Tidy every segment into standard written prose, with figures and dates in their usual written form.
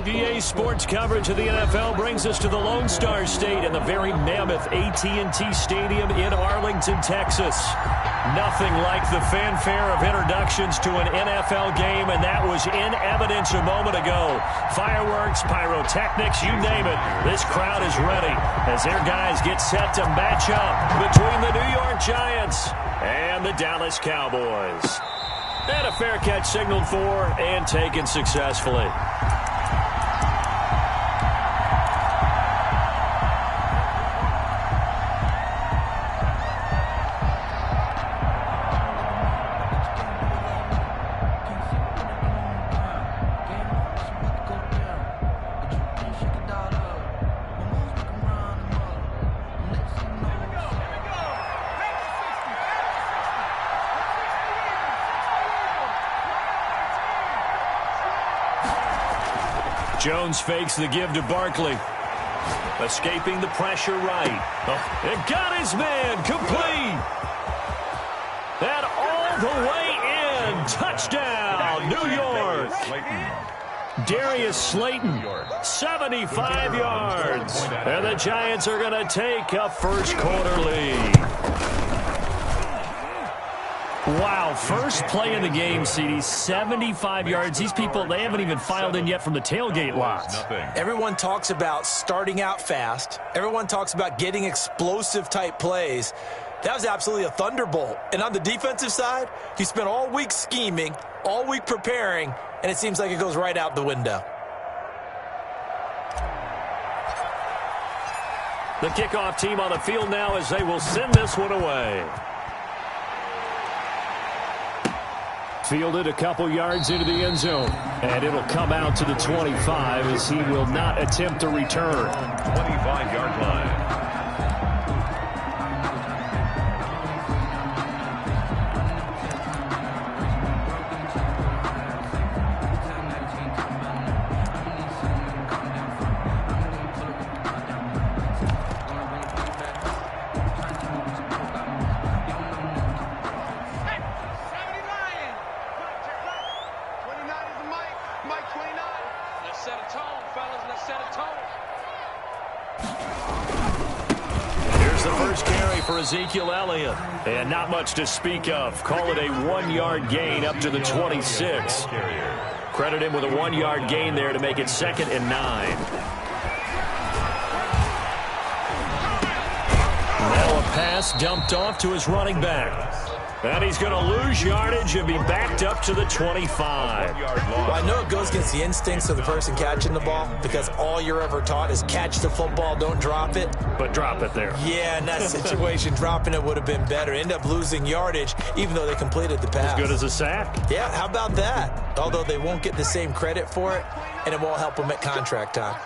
USADA sports coverage of the NFL brings us to the Lone Star State in the very mammoth AT&T Stadium in Arlington, Texas. Nothing like the fanfare of introductions to an NFL game, and that was in evidence a moment ago. Fireworks, pyrotechnics, you name it. This crowd is ready as their guys get set to match up between the New York Giants and the Dallas Cowboys. And a fair catch signaled for and taken successfully. Jones fakes the give to Barkley. Escaping the pressure right. Oh, and got his man complete. And all the way in. Touchdown, New York. Darius Slayton, 75 yards. And the Giants are going to take a first quarter lead. Wow, first play of the game, CD, 75 yards. These people, they haven't even filed in yet from the tailgate lot. Everyone talks about starting out fast. Everyone talks about getting explosive-type plays. That was absolutely a thunderbolt. And on the defensive side, you spent all week scheming, all week preparing, and it seems like it goes right out the window. The kickoff team on the field now as they will send this one away. Fielded a couple yards into the end zone. And it'll come out to the 25 as he will not attempt to return. 25-yard line. Ezekiel Elliott. And not much to speak of. Call it a 1-yard gain up to the 26. Credit him with a 1-yard gain there to make it 2nd and 9. Now a pass dumped off to his running back. And he's going to lose yardage and be backed up to the 25. Well, I know it goes against the instincts of the person catching the ball because all you're ever taught is catch the football, don't drop it. But drop it there. Yeah, in that situation, dropping it would have been better. End up losing yardage even though they completed the pass. As good as a sack. Yeah, how about that? Although they won't get the same credit for it, and it won't help them at contract time.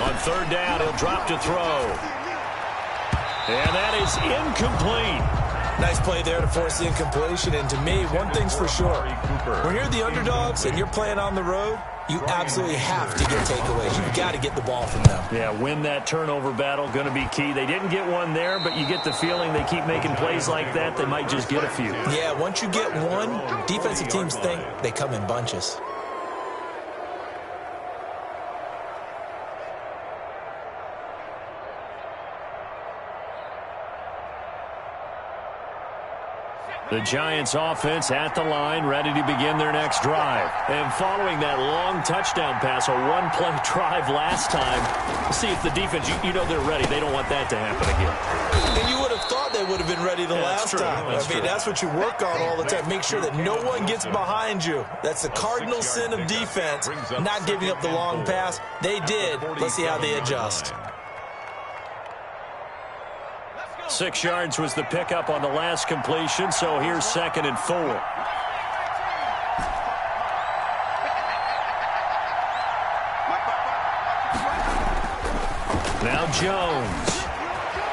On 3rd down, he'll drop to throw. And that is incomplete. Nice play there to force the incompletion. And to me, one thing's for sure. When you're the underdogs and you're playing on the road, you absolutely have to get takeaways. You've got to get the ball from them. Yeah, win that turnover battle, going to be key. They didn't get one there, but you get the feeling they keep making plays like that, they might just get a few. Yeah, once you get one, defensive teams think they come in bunches. The Giants offense at the line, ready to begin their next drive. And following that long touchdown pass, a one-play drive last time, see if the defense, you know they're ready. They don't want that to happen again. And you would have thought they would have been ready the last time. I mean, that's what you work on all the time. Make sure that no one gets behind you. That's the cardinal sin of defense, not giving up the long pass. They did. Let's see how they adjust. 6 yards was the pickup on the last completion, so here's 2nd and 4. Now Jones.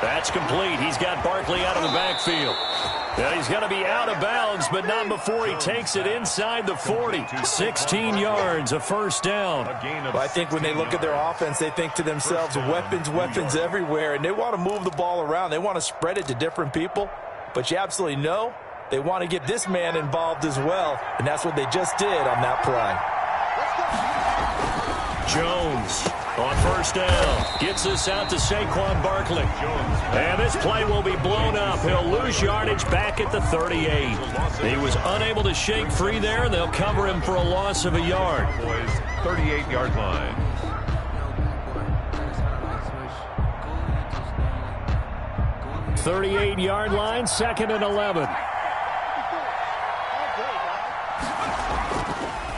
That's complete. He's got Barkley out of the backfield. And he's going to be out of bounds, but not before he takes it inside the 40. 16 yards, a first down. Well, I think when they look at their offense, they think to themselves, weapons, weapons everywhere, and they want to move the ball around. They want to spread it to different people, but you absolutely know they want to get this man involved as well, and that's what they just did on that play. Jones on first down. Gets this out to Saquon Barkley. And this play will be blown up. He'll lose yardage back at the 38. He was unable to shake free there, and they'll cover him for a loss of a yard. 38-yard line. .38-yard line, 2nd and 11.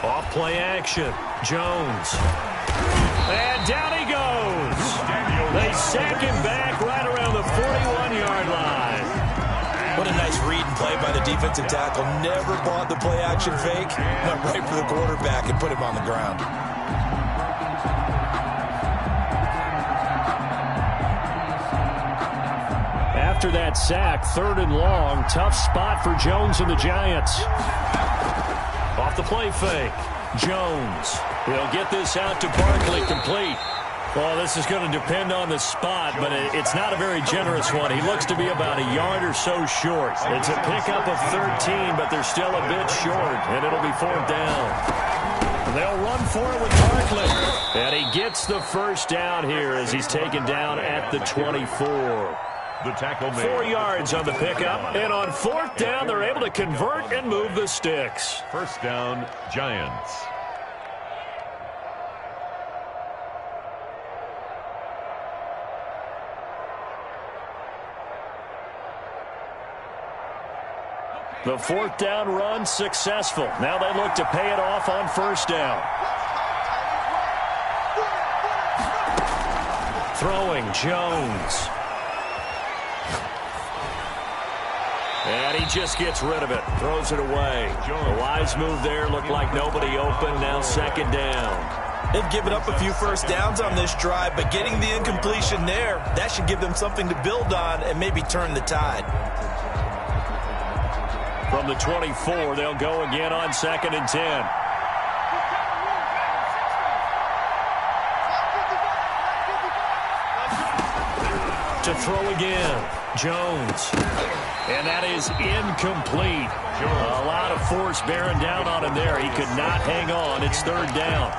Off play action. Jones. And down he goes. They sack him back right around the 41-yard line. What a nice read and play by the defensive tackle. Never bought the play action fake. Went right for the quarterback and put him on the ground. After that sack, 3rd and long. Tough spot for Jones and the Giants. Off the play fake. Jones. He'll get this out to Barkley, complete. Well, this is going to depend on the spot, but it's not a very generous one. He looks to be about a yard or so short. It's a pickup of 13, but they're still a bit short, and it'll be 4th down. They'll run for it with Barkley. And he gets the first down here as he's taken down at the 24. The tackle made. 4 yards on the pickup, and on 4th down, they're able to convert and move the sticks. First down, Giants. The 4th down run successful. Now they look to pay it off on 1st down. Throwing, Jones. And he just gets rid of it. Throws it away. A wise move there. Looked like nobody open. Now 2nd down. They've given up a few first downs on this drive, but getting the incompletion there, that should give them something to build on and maybe turn the tide. From the 24, they'll go again on 2nd and 10. To throw again. Jones. And that is incomplete. A lot of force bearing down on him there. He could not hang on. It's 3rd down.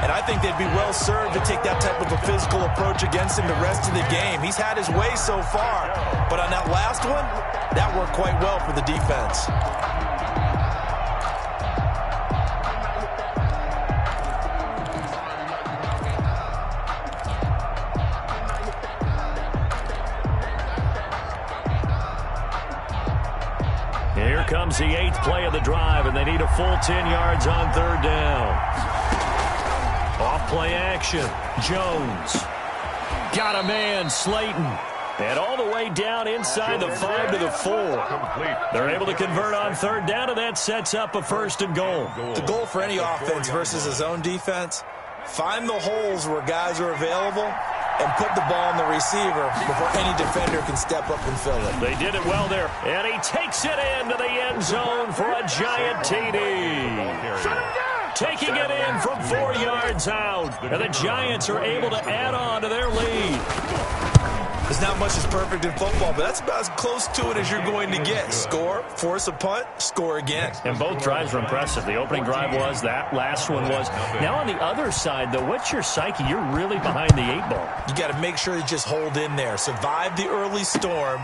And I think they'd be well served to take that type of a physical approach against him the rest of the game. He's had his way so far. But on that last one, that worked quite well for the defense. Here comes the 8th play of the drive, and they need a full 10 yards on 3rd down. Off play action. Jones. Got a man, Slayton. And all the way down inside the 5 to the 4. They're able to convert on 3rd down, and that sets up a 1st and goal. The goal for any offense versus his own defense, find the holes where guys are available and put the ball on the receiver before any defender can step up and fill it. They did it well there. And he takes it into the end zone for a Giant TD. Taking it in from 4 yards out. And the Giants are able to add on to their lead. There's not much that's perfect in football, but that's about as close to it as you're going to get. Score, force a punt, score again. And both drives were impressive. The opening drive was, that last one was. Now on the other side, though, what's your psyche? You're really behind the 8 ball. You got to make sure you just hold in there. Survive the early storm,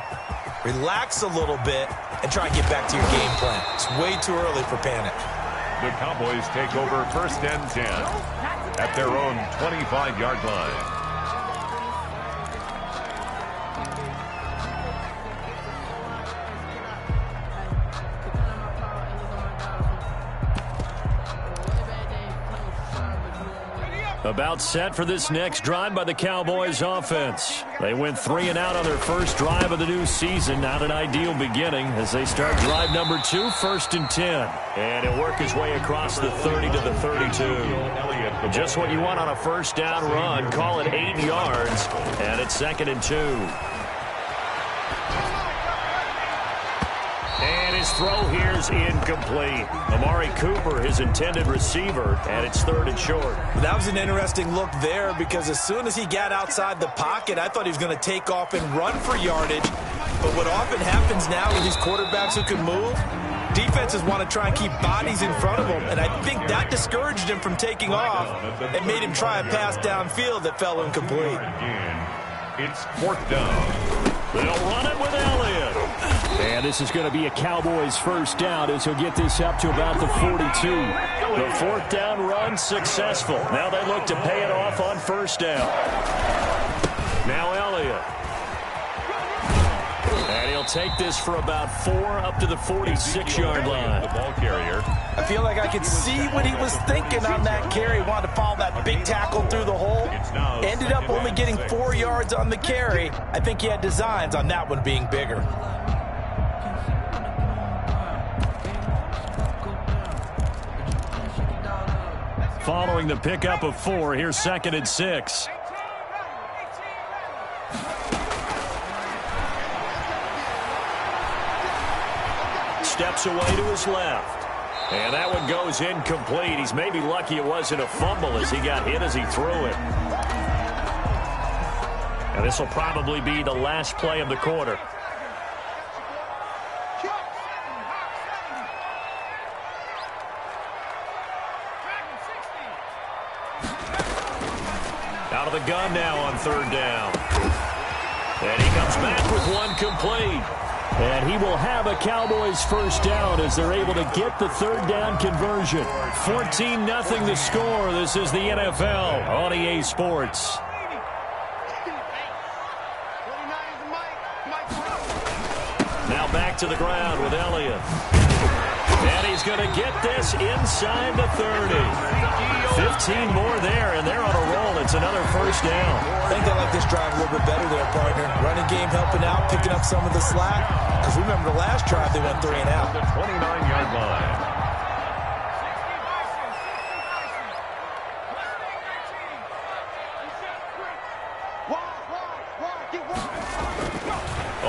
relax a little bit, and try and get back to your game plan. It's way too early for panic. The Cowboys take over 1st and 10 at their own 25-yard line. About set for this next drive by the Cowboys offense. They went 3 and out on their first drive of the new season. Not an ideal beginning as they start drive number 2, 1st and 10. And he'll work his way across the 30 to the 32. Just what you want on a 1st down run. Call it 8 yards. And it's 2nd and 2. And his throw here is incomplete. Amari Cooper, his intended receiver, and it's 3rd and short. That was an interesting look there because as soon as he got outside the pocket, I thought he was going to take off and run for yardage. But what often happens now with these quarterbacks who can move, defenses want to try and keep bodies in front of him, and I think that discouraged him from taking off and made him try a pass downfield that fell incomplete. It's 4th down. They'll run it with Elliott. And this is going to be a Cowboys first down as he'll get this up to about the 42. The 4th down run successful. Now they look to pay it off on first down. Now Elliott. And he'll take this for about 4 up to the 46-yard line. The ball carrier. I feel like I could see what he was thinking on that carry. Wanted to follow that big tackle through the hole. Ended up only getting 4 yards on the carry. I think he had designs on that one being bigger. Following the pickup of 4, here's 2nd and 6. Steps away to his left. And that one goes incomplete. He's maybe lucky it wasn't a fumble as he got hit as he threw it. And this will probably be the last play of the quarter. Out of the gun now on 3rd down. And he comes back with one complete. And he will have a Cowboys first down as they're able to get the 3rd down conversion. 14-0 the score. This is the NFL on EA Sports. Now back to the ground with Elliott. And he's going to get this inside the 30. 15 more there, and they're on a roll. It's another first down. I think they like this drive a little bit better there, partner. Running game helping out, picking up some of the slack. Because remember the last drive, they went 3 and out. The 29-yard line.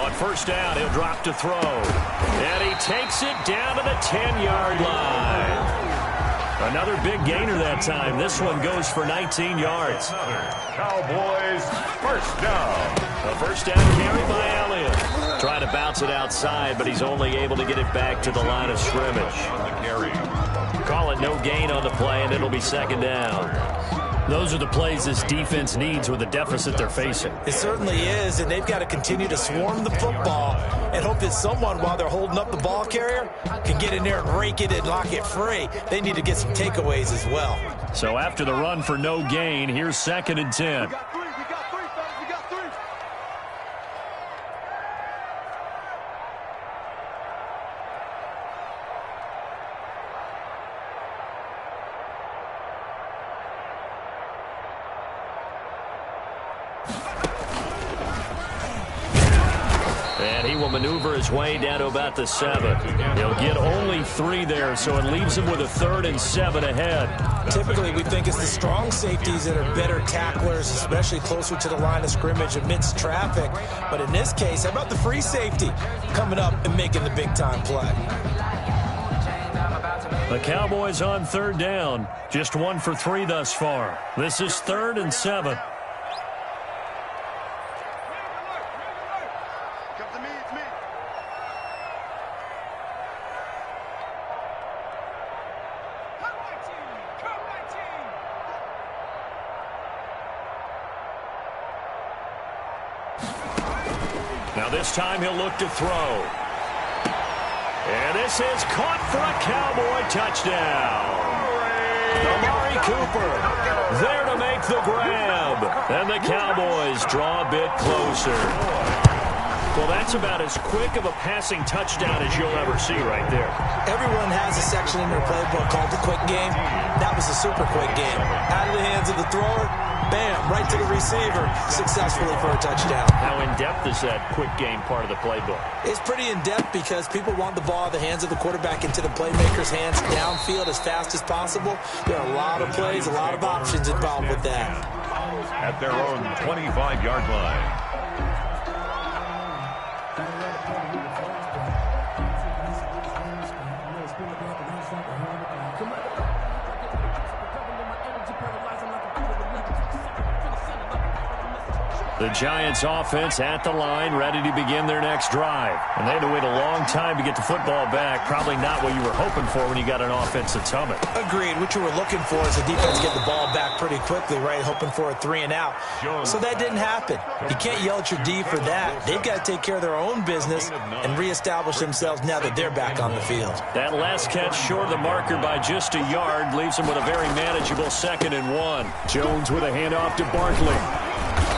On first down, he'll drop to throw. And he takes it down to the 10-yard line. Another big gainer that time. This one goes for 19 yards. Cowboys first down. A first down carry by Elliott. Trying to bounce it outside, but he's only able to get it back to the line of scrimmage. On the carry. Call it no gain on the play, and it'll be 2nd down. Those are the plays this defense needs with the deficit they're facing. It certainly is, and they've got to continue to swarm the football and hope that someone, while they're holding up the ball carrier, can get in there and rake it and lock it free. They need to get some takeaways as well. So after the run for no gain, here's 2nd and 10. And he will maneuver his way down to about the 7. He'll get only 3 there, so it leaves him with a 3rd and 7 ahead. Typically, we think it's the strong safeties that are better tacklers, especially closer to the line of scrimmage amidst traffic. But in this case, how about the free safety coming up and making the big-time play? The Cowboys on 3rd down. Just 1 for 3 thus far. This is 3rd and 7. Now this time he'll look to throw. And this is caught for a Cowboy touchdown. Amari Cooper there to make the grab. And the Cowboys draw a bit closer. Well, that's about as quick of a passing touchdown as you'll ever see right there. Everyone has a section in their playbook called the quick game. That was a super quick game. Out of the hands of the thrower, bam, right to the receiver, successfully for a touchdown. How in-depth is that quick game part of the playbook? It's pretty in-depth because people want the ball in the hands of the quarterback into the playmaker's hands downfield as fast as possible. There are a lot of plays, a lot of options involved with that. At their own 25-yard line. The Giants offense at the line, ready to begin their next drive. And they had to wait a long time to get the football back. Probably not what you were hoping for when you got an offense that's humming. Agreed. What you were looking for is the defense get the ball back pretty quickly, right? Hoping for a 3 and out. So that didn't happen. You can't yell at your D for that. They've got to take care of their own business and reestablish themselves now that they're back on the field. That last catch short of the marker by just a yard leaves them with a very manageable 2nd and 1. Jones with a handoff to Barkley.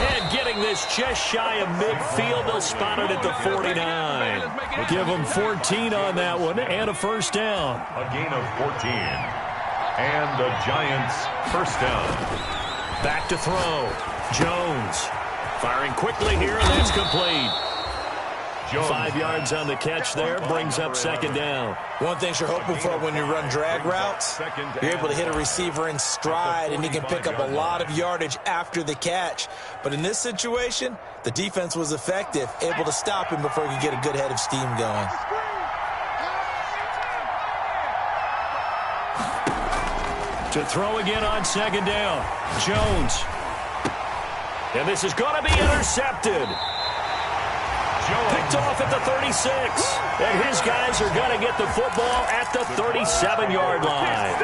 And getting this just shy of midfield, they'll spot it at the 49. Give them 14 on that one and a first down. A gain of 14. And the Giants first down. Back to throw. Jones firing quickly here, and that's complete. 5 yards on the catch there, brings up 2nd down. One thing you're hoping for when you run drag routes, you're able to hit a receiver in stride, and he can pick up a lot of yardage after the catch. But in this situation, the defense was effective, able to stop him before he could get a good head of steam going. To throw again on 2nd down. Jones. And this is going to be intercepted. Picked off at the 36. And his guys are going to get the football at the 37-yard line.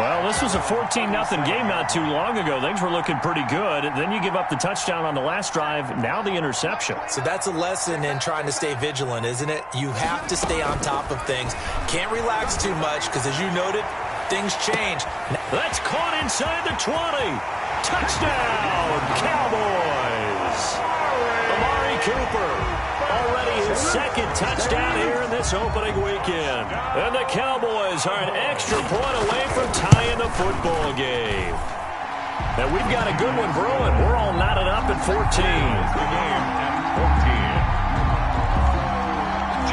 Well, this was a 14-0 game not too long ago. Things were looking pretty good. Then you give up the touchdown on the last drive. Now the interception. So that's a lesson in trying to stay vigilant, isn't it? You have to stay on top of things. Can't relax too much because, as you noted, things change. That's caught inside the 20. Touchdown, Cowboys. Amari Cooper. Already his 2nd touchdown here in this opening weekend. And the Cowboys are an extra point away from tying the football game. And we've got a good one brewing. We're all knotted up at 14. The game at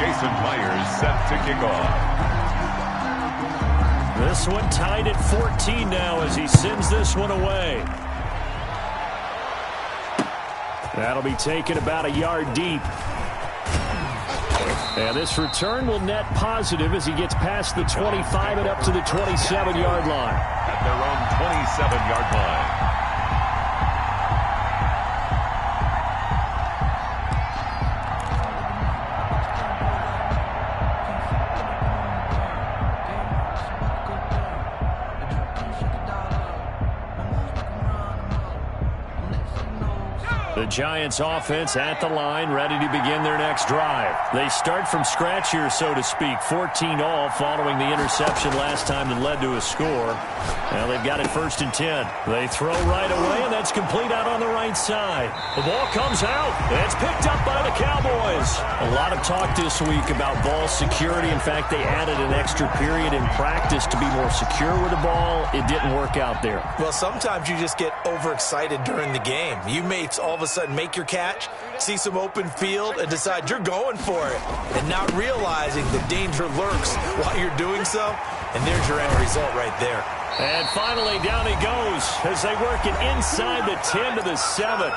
14. Jason Myers set to kick off. This one tied at 14 now as he sends this one away. That'll be taken about a yard deep. And this return will net positive as he gets past the 25 and up to the 27-yard line. At their own 27-yard line. The Giants offense at the line, ready to begin their next drive. They start from scratch here, so to speak. 14 all following the interception last time that led to a score. Now they've got it 1st and 10. They throw right away, and that's complete out on the right side. The ball comes out, and it's picked up by the Cowboys. A lot of talk this week about ball security. In fact, they added an extra period in practice to be more secure with the ball. It didn't work out there. Well, sometimes you just get overexcited during the game. You may all of a sudden make your catch, see some open field, and decide you're going for it, and not realizing the danger lurks while you're doing so, and there's your end result right there. And finally, down he goes as they work it inside the 10 to the 7.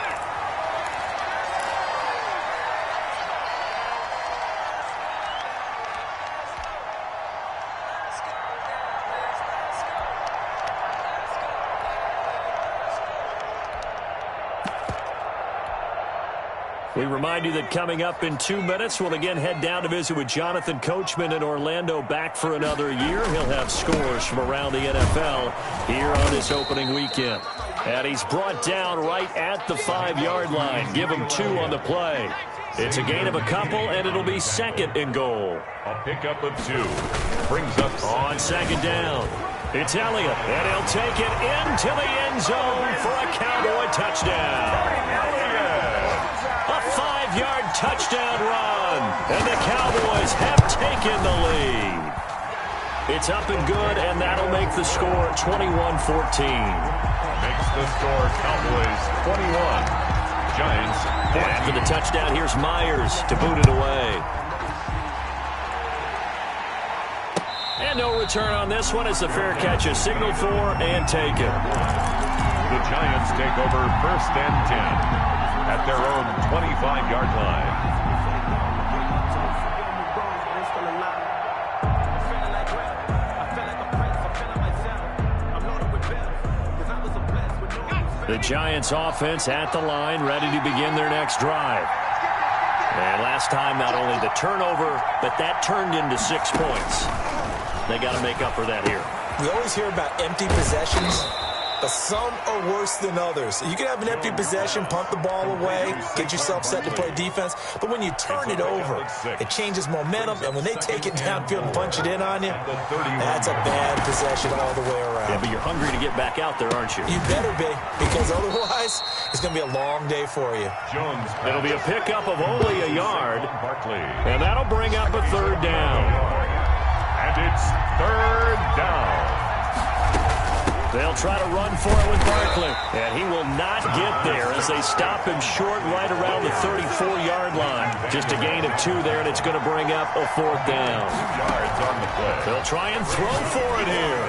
We remind you that coming up in 2 minutes, we'll again head down to visit with Jonathan Coachman in Orlando, back for another year. He'll have scores from around the NFL here on this opening weekend. And he's brought down right at the 5-yard line. Give him 2 on the play. It's a gain of a couple, and it'll be 2nd and goal. A pickup of 2 brings up on 2nd down. It's Elliott, and he'll take it into the end zone for a Cowboy touchdown. A 5-yard touchdown run, and the Cowboys have taken the lead. It's up and good, and that'll make the score 21-14. Makes the score Cowboys 21, Giants 14. And after the touchdown, here's Myers to boot it away. And no return on this one as the fair catch is signaled for and taken. The Giants take over 1st and 10 at their own 25-yard line. The Giants offense at the line, ready to begin their next drive. And last time, not only the turnover, but that turned into 6 points. They got to make up for that here. We always hear about empty possessions, but some are worse than others. You can have an empty possession, punt the ball away, get yourself set to play defense, but when you turn it over, it changes momentum, and when they take it downfield and punch it in on you, that's a bad possession all the way around. Yeah, but you're hungry to get back out there, aren't you? You better be, because otherwise, it's going to be a long day for you. It'll be a pickup of only a yard, and that'll bring up a third down. And it's third down. They'll try to run for it with Barkley, and he will not get there as they stop him short right around the 34-yard line. Just a gain of 2 there, and it's going to bring up a fourth down. 2 yards on the play. They'll try and throw for it here.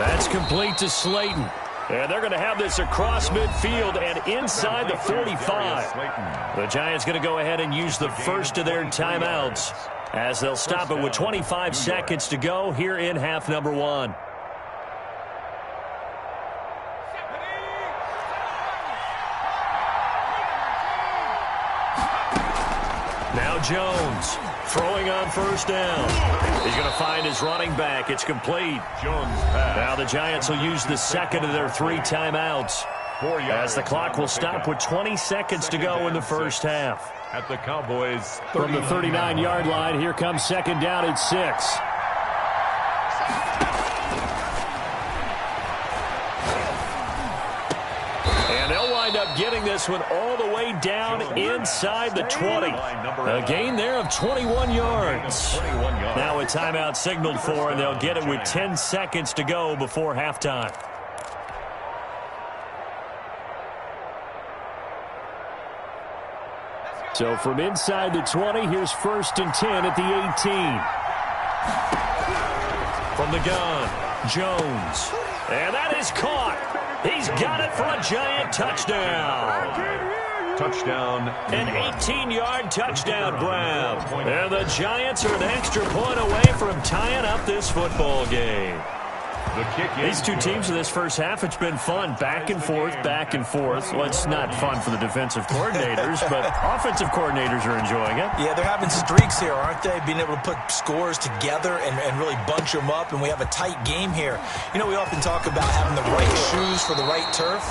That's complete to Slayton. And they're going to have this across midfield and inside the 45. The Giants going to go ahead and use the first of their timeouts as they'll stop it with 25 seconds to go here in half number 1. Now Jones throwing on first down. He's going to find his running back. It's complete. Jones pass. Now the Giants will use the second of their 3 timeouts as the clock will stop with 20 seconds to go in the first half. At the Cowboys from the 39-yard line, here comes second down at 6. Up getting this one all the way down inside the 20. A gain there of 21 yards. Now a timeout signaled for, and they'll get it with 10 seconds to go before halftime. So from inside the 20, here's 1st and 10 at the 18. From the gun, Jones. And that is caught. He's got it for a Giant touchdown. Touchdown. An 18-yard touchdown grab. And the Giants are an extra point away from tying up this football game. These two teams in this first half, it's been fun. Back and forth, back and forth. Well, it's not fun for the defensive coordinators, but offensive coordinators are enjoying it. Yeah, they're having streaks here, aren't they? Being able to put scores together and really bunch them up, and we have a tight game here. You know, we often talk about having the right shoes for the right turf.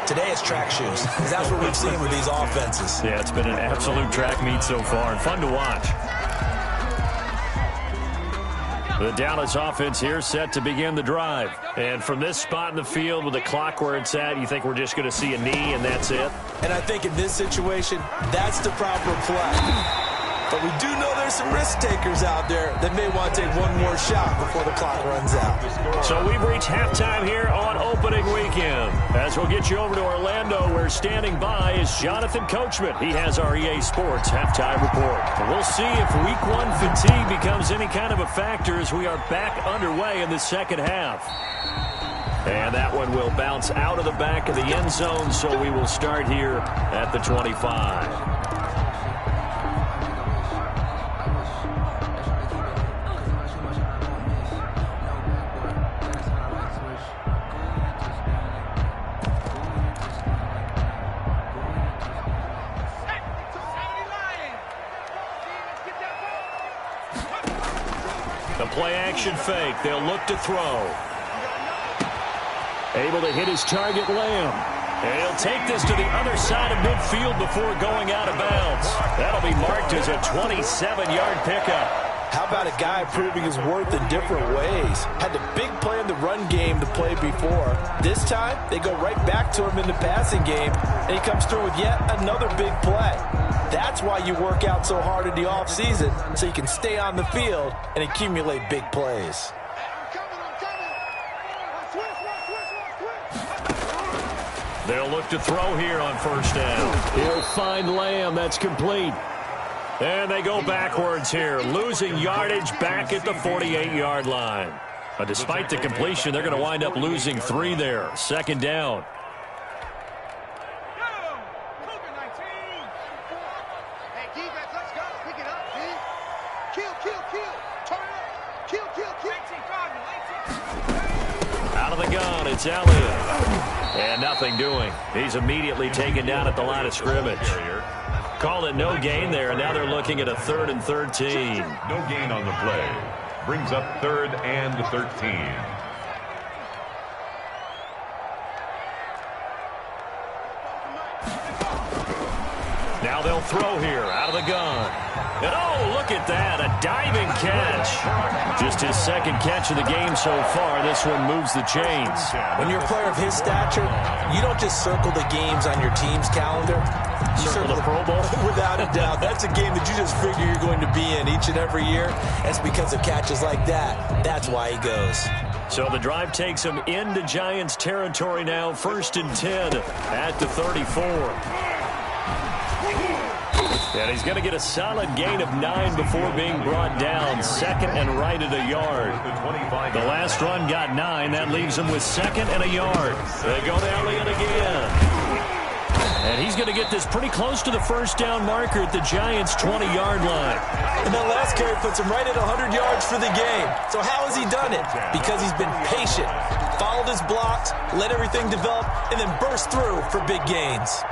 Today it's track shoes, because that's what we've seen with these offenses. Yeah, it's been an absolute track meet so far, and fun to watch. The Dallas offense here set to begin the drive. And from this spot in the field with the clock where it's at, you think we're just going to see a knee and that's it? And I think in this situation, that's the proper play. But we do know there's some risk takers out there that may want to take one more shot before the clock runs out. So we've reached halftime here on opening weekend. As we'll get you over to Orlando, where standing by is Jonathan Coachman. He has our EA Sports halftime report. And we'll see if week 1 fatigue becomes any kind of a factor as we are back underway in the second half. And that one will bounce out of the back of the end zone, so we will start here at the 25. The play-action fake. They'll look to throw. Able to hit his target, Lamb. And he'll take this to the other side of midfield before going out of bounds. That'll be marked as a 27-yard pickup. How about a guy proving his worth in different ways? Had the big play in the run game to play before. This time, they go right back to him in the passing game, and he comes through with yet another big play. That's why you work out so hard in the offseason, so you can stay on the field and accumulate big plays. They'll look to throw here on first down. He'll find Lamb. That's complete. And they go backwards here, losing yardage back at the 48-yard line. But despite the completion, they're going to wind up losing 3 there. Second down. Out of the gun, it's Elliott. And And nothing doing. He's immediately taken down at the line of scrimmage. Call it no gain there, and now they're looking at a 3rd and 13. No gain on the play. Brings up 3rd and 13. Now they'll throw here out of the gun. And oh, look at that, a diving catch. Just his 2nd catch of the game so far. This one moves the chains. When you're a player of his stature, you don't just circle the games on your team's calendar. You circle the Pro Bowl? Without a doubt. That's a game that you just figure you're going to be in each and every year. That's because of catches like that. That's why he goes. So the drive takes him into Giants territory now. 1st and 10 at the 34. And he's going to get a solid gain of 9 before being brought down. 2nd and right at a yard. The last run got 9. That leaves him with 2nd and a yard. They go to Elliott again. And he's going to get this pretty close to the 1st down marker at the Giants' 20-yard line. And that last carry puts him right at 100 yards for the game. So how has he done it? Because he's been patient, followed his blocks, let everything develop, and then burst through for big gains.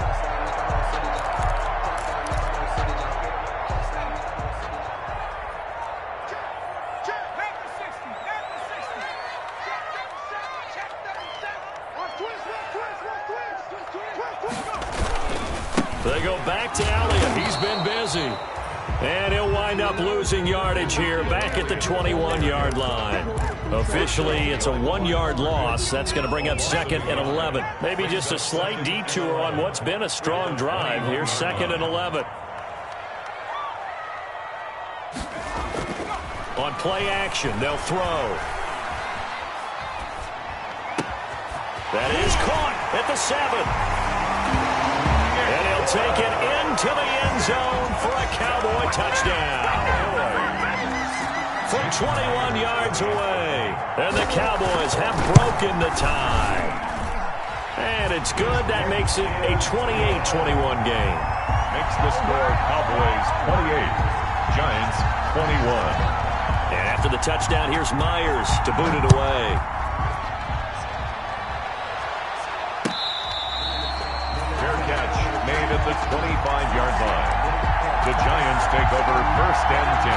They go back to Elliott. He's been busy. And he'll wind up losing yardage here back at the 21-yard line. Officially, it's a 1-yard loss. That's going to bring up 2nd and 11. Maybe just a slight detour on what's been a strong drive. Here's 2nd and 11. On play action, they'll throw. That is caught at the 7. And he'll take it into the end zone for a Cowboy touchdown. From 21 yards away. And the Cowboys have broken the tie. And it's good. That makes it a 28-21 game. Makes the score Cowboys 28, Giants 21. And after the touchdown, here's Myers to boot it away. Made at the 25-yard line. The Giants take over 1st and 10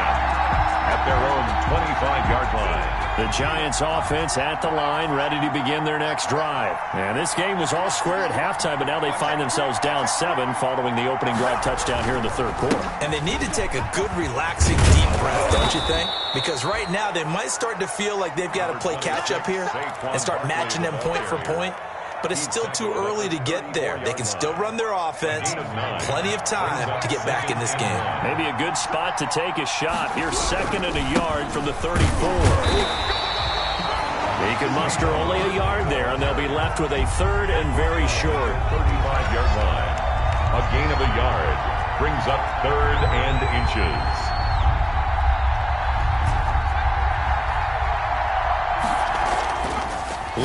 at their own 25-yard line. The Giants offense at the line, ready to begin their next drive. And this game was all square at halftime, but now they find themselves down 7 following the opening drive touchdown here in the 3rd quarter. And they need to take a good, relaxing, deep breath, don't you think? Because right now they might start to feel like they've got to play catch-up here and start matching them point for point. But it's still too early to get there. They can still run their offense. Plenty of time to get back in this game. Maybe a good spot to take a shot. Here's 2nd and a yard from the 34. He can muster only a yard there, and they'll be left with a 3rd and very short. 35-yard line. A gain of a yard. Brings up 3rd and inches.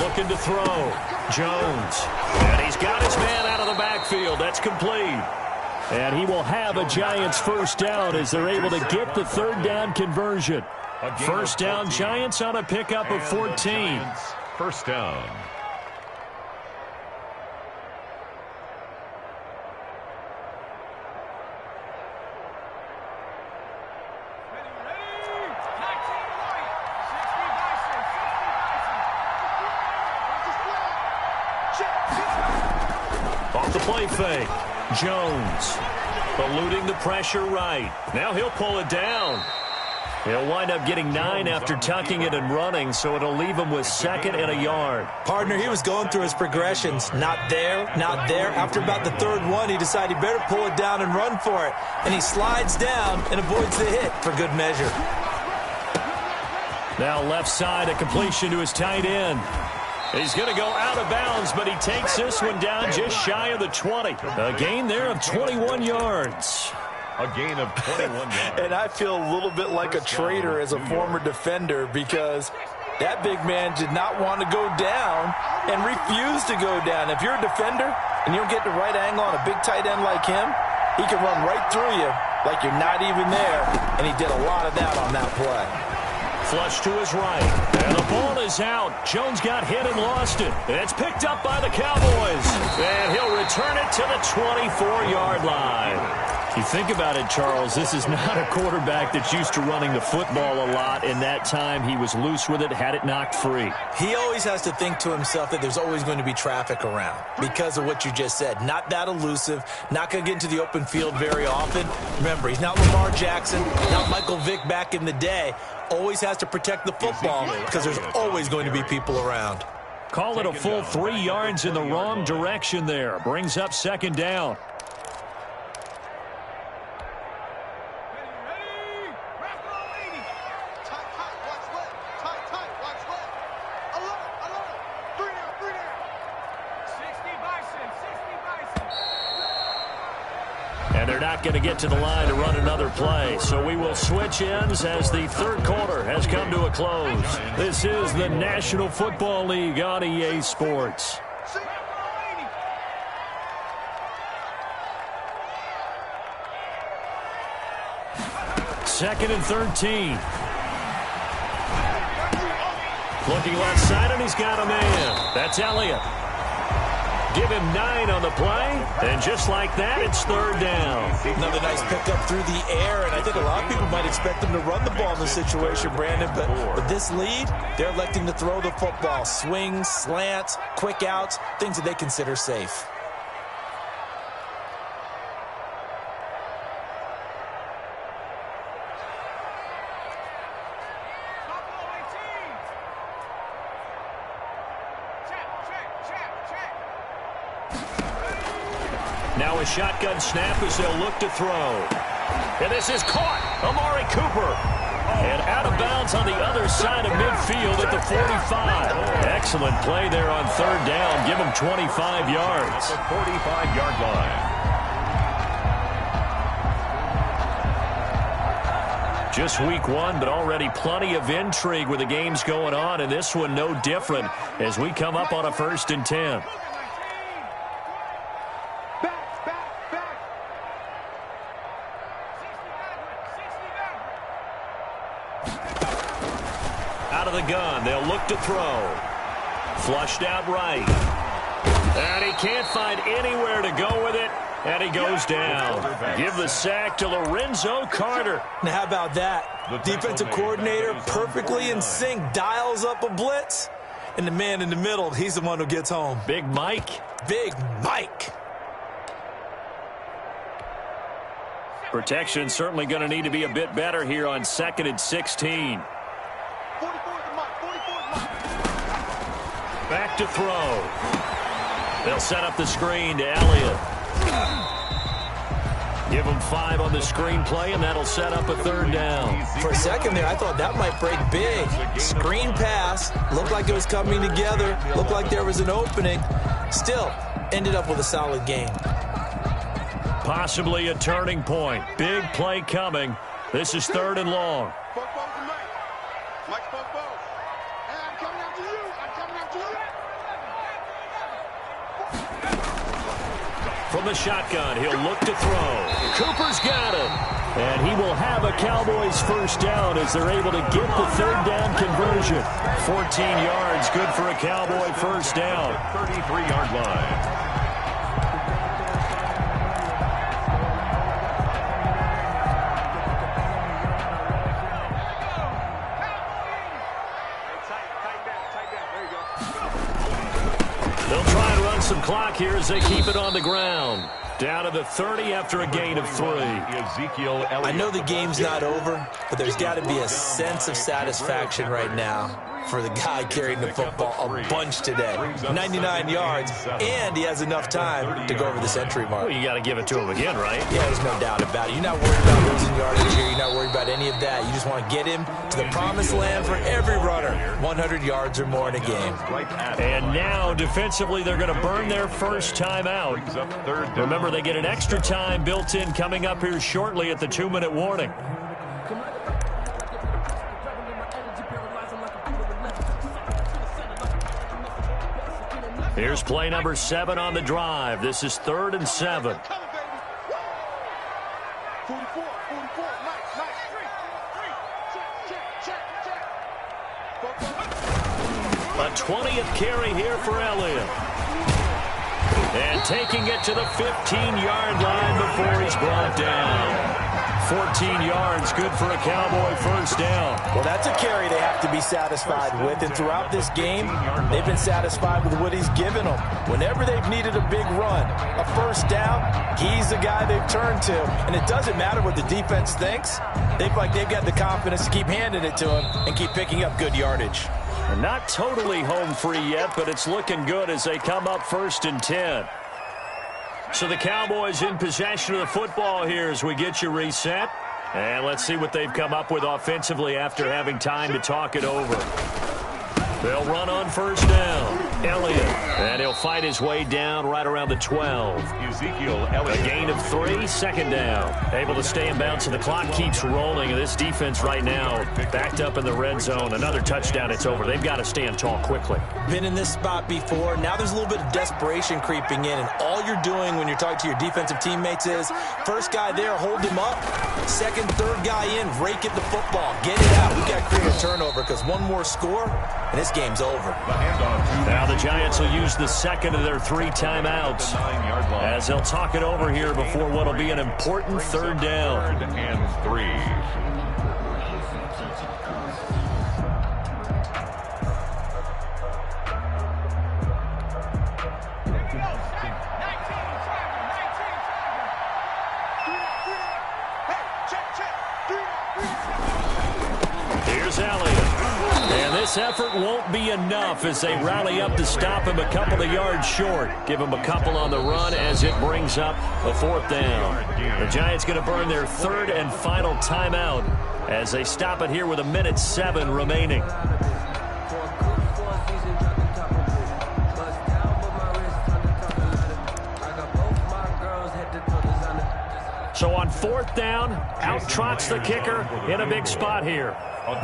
Looking to throw. Jones. And he's got his man out of the backfield. That's complete. And he will have a Giants 1st down as they're able to get the 3rd down conversion. 1st down, Giants on a pickup of 14. 1st down. Off the play fake. Jones eluding the pressure right. Now he'll pull it down. He'll wind up getting 9 after tucking it and running, so it'll leave him with 2nd and a yard. Partner, he was going through his progressions. Not there, not there. After about the 3rd one, he decided he better pull it down and run for it. And he slides down and avoids the hit for good measure. Now left side, a completion to his tight end. He's going to go out of bounds, but he takes this one down just shy of the 20. A gain there of 21 yards. A gain of 21 yards. And I feel a little bit like a traitor as a former defender because that big man did not want to go down and refused to go down. If you're a defender and you don't get the right angle on a big tight end like him, he can run right through you like you're not even there. And he did a lot of that on that play. Flush to his right. And the ball is out. Jones got hit and lost it. It's picked up by the Cowboys. And he'll return it to the 24-yard line. You think about it, Charles, this is not a quarterback that's used to running the football a lot. In that time, he was loose with it, had it knocked free. He always has to think to himself that there's always going to be traffic around because of what you just said. Not that elusive, not going to get into the open field very often. Remember, he's not Lamar Jackson, not Michael Vick back in the day. Always has to protect the football because there's always going to be people around. Call it a full 3 yards in the wrong direction there. Brings up second down. And they're not going to get to the line to run another play. So we will switch ends as the third quarter has come to a close. This is the National Football League on EA Sports. Second and 13. Looking left side, and he's got a man. That's Elliott. Give him 9 on the play, and just like that, it's third down. Another nice pickup through the air, and I think a lot of people might expect them to run the ball in this situation, Brandon, but with this lead, they're electing to throw the football. Swings, slants, quick outs, things that they consider safe. Now a shotgun snap as they'll look to throw. And this is caught. Amari Cooper. And out of bounds on the other side of midfield at the 45. Excellent play there on third down. Give him 25 yards. The 45-yard line. Just week 1, but already plenty of intrigue with the games going on. And this one no different as we come up on a 1st and 10. Out of the gun, they'll look to throw. Flushed out right. And he can't find anywhere to go with it. And he goes down. Give the sack to Lorenzo Carter. Now, how about that? Defensive coordinator perfectly in sync, dials up a blitz. And the man in the middle, he's the one who gets home. Big Mike. Big Mike. Protection certainly going to need to be a bit better here on 2nd and 16. Back to throw. They'll set up the screen to Elliott. Give him 5 on the screen play, and that'll set up a third down. For a second there, I thought that might break big. Screen pass. Looked like it was coming together. Looked like there was an opening. Still, ended up with a solid game. Possibly a turning point. Big play coming. This is 3rd and long. From the shotgun, he'll look to throw. Cooper's got him. And he will have a Cowboys first down as they're able to get the third down conversion. 14 yards, good for a Cowboy first down. 33-yard line. They'll try and run some clock here as they keep it on the ground. Down to the 30 after a gain of 3. I know the game's not over, but there's got to be a sense of satisfaction right now for the guy carrying the football a bunch today. 99 yards, and he has enough time to go over the century mark. Well, you got to give it to him again, right? Yeah, there's no doubt about it. You're not worried about losing yardage here. You're not worried about any of that. You just want to get him to the promised land for every runner. 100 yards or more in a game. And now, defensively, they're going to burn their first time out. Remember, they get an extra time built in coming up here shortly at the 2-minute warning. Here's play number 7 on the drive. This is 3rd and 7. A 20th carry here for Elliott. And taking it to the 15-yard line before he's brought down. 14 yards, good for a Cowboy first down. Well, that's a carry they have to be satisfied with. And throughout this game, they've been satisfied with what he's given them. Whenever they've needed a big run, a first down, he's the guy they've turned to. And it doesn't matter what the defense thinks. They've got the confidence to keep handing it to him and keep picking up good yardage. And not totally home free yet, but it's looking good as they come up 1st and 10. So the Cowboys in possession of the football here as we get you reset. And let's see what they've come up with offensively after having time to talk it over. They'll run on first down. Elliott. And he'll fight his way down right around the 12. Ezekiel Elliott. A gain of 3, second down. Able to stay in bounds, and the clock keeps rolling. And this defense right now backed up in the red zone. Another touchdown, it's over. They've got to stand tall quickly. Been in this spot before. Now there's a little bit of desperation creeping in. And all you're doing when you're talking to your defensive teammates is, first guy there, hold him up. Second, third guy in, rake at the football. Get it out. We've got to create a turnover because one more score, and this game's over. Now the Giants will use the second of their 3 timeouts as they'll talk it over here before what will be an important third down. 3rd and 3. Here's Elliott. And this effort won't be enough as they rally up to stop him a couple of yards short. Give him a couple on the run as it brings up a 4th down. The Giants going to burn their 3rd and final timeout as they stop it here with 1:07 remaining. So on 4th down, out trots the kicker in a big spot here.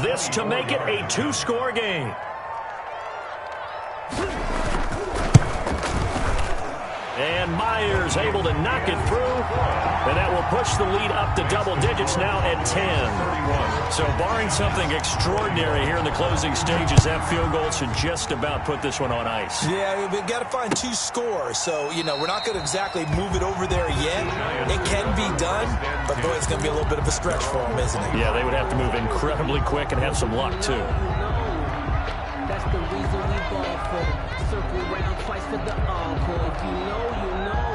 This to make it a 2-score game. And Myers able to knock it through. And that will push the lead up to double digits now at 10. So barring something extraordinary here in the closing stages, that field goal should just about put this one on ice. Yeah, we've got to find 2 scores. So, we're not going to exactly move it over there yet. It can be done, but boy, it's going to be a little bit of a stretch for them, isn't it? Yeah, they would have to move incredibly quick and have some luck, too. That's the reason we ball for. Circle round twice for the encore. If you know, you know.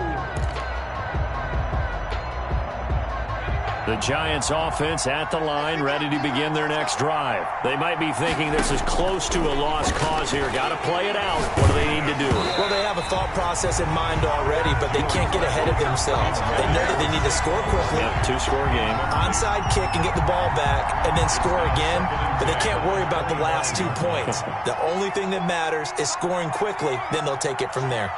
The Giants offense at the line, ready to begin their next drive. They might be thinking this is close to a lost cause here. Got to play it out. What do they need to do? Well, they have a thought process in mind already, but they can't get ahead of themselves. They know that they need to score quickly. Yep, 2-score game. Onside kick and get the ball back and then score again, but they can't worry about the last 2 points. The only thing that matters is scoring quickly, then they'll take it from there.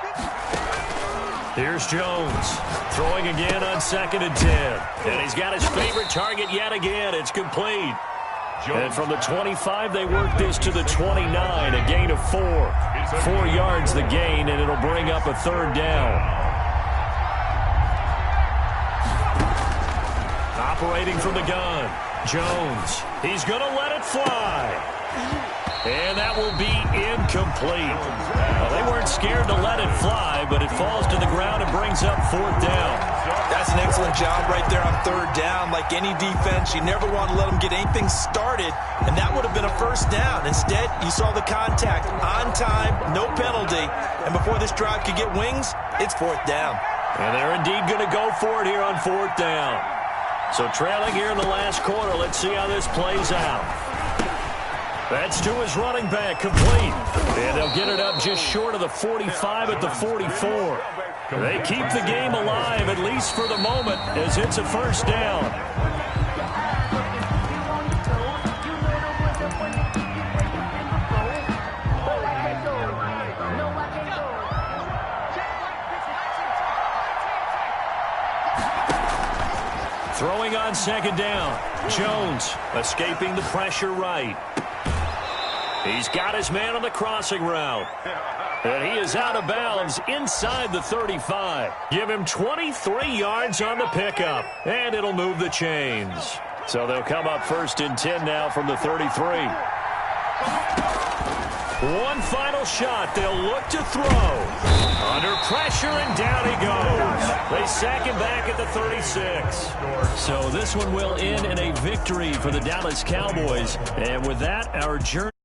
Here's Jones, throwing again on 2nd and 10. And he's got his favorite target yet again. It's complete. And from the 25, they work this to the 29, a gain of 4. 4 yards the gain, and it'll bring up a 3rd down. Operating from the gun, Jones. He's going to let it fly. And that will be incomplete. Well, they weren't scared to let it fly, but it falls to the ground and brings up 4th down. That's an excellent job right there on 3rd down. Like any defense, you never want to let them get anything started, and that would have been a 1st down. Instead, you saw the contact on time, no penalty, and before this drive could get wings, it's 4th down. And they're indeed going to go for it here on 4th down. So trailing here in the last quarter, let's see how this plays out. That's to his running back, complete. And they'll get it up just short of the 45 at the 44. They keep the game alive, at least for the moment, as it's a 1st down. Throwing on 2nd down. Jones escaping the pressure right. He's got his man on the crossing route. And he is out of bounds inside the 35. Give him 23 yards on the pickup. And it'll move the chains. So they'll come up 1st and 10 now from the 33. One final shot. They'll look to throw. Under pressure, and down he goes. They sack him back at the 36. So this one will end in a victory for the Dallas Cowboys. And with that, our journey